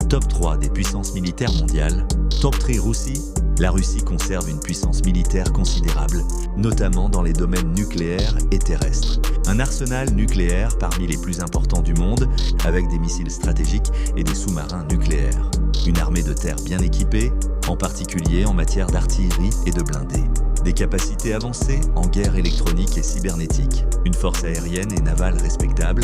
Top 3 des puissances militaires mondiales. Top 3 Russie. La Russie conserve une puissance militaire considérable, notamment dans les domaines nucléaires et terrestres. Un arsenal nucléaire parmi les plus importants du monde, avec des missiles stratégiques et des sous-marins nucléaires. Une armée de terre bien équipée, en particulier en matière d'artillerie et de blindés. Des capacités avancées en guerre électronique et cybernétique. Une force aérienne et navale respectable,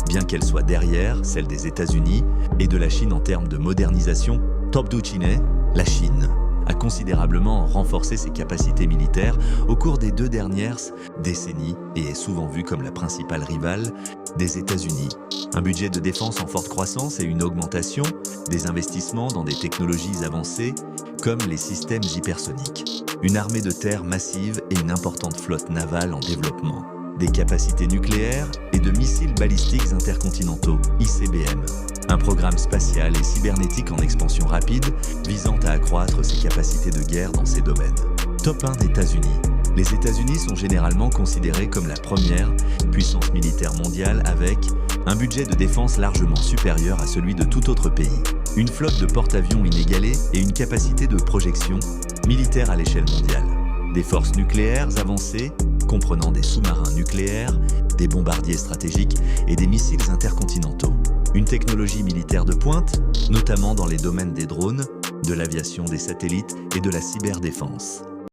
bien qu'elle soit derrière celle des États-Unis et de la Chine en termes de modernisation. Top 2 Chine, la Chine a considérablement renforcé ses capacités militaires au cours des 2 dernières décennies et est souvent vue comme la principale rivale des États-Unis. Un budget de défense en forte croissance et une augmentation des investissements dans des technologies avancées comme les systèmes hypersoniques. Une armée de terre massive et une importante flotte navale en développement. Des capacités nucléaires et de missiles balistiques intercontinentaux, ICBM. Un programme spatial et cybernétique en expansion rapide visant à accroître ses capacités de guerre dans ces domaines. Top 1 des États-Unis. Les États-Unis sont généralement considérés comme la première puissance militaire mondiale avec un budget de défense largement supérieur à celui de tout autre pays. Une flotte de porte-avions inégalée et une capacité de projection militaire à l'échelle mondiale. Des forces nucléaires avancées, comprenant des sous-marins nucléaires, des bombardiers stratégiques et des missiles intercontinentaux. Une technologie militaire de pointe, notamment dans les domaines des drones, de l'aviation des satellites et de la cyberdéfense.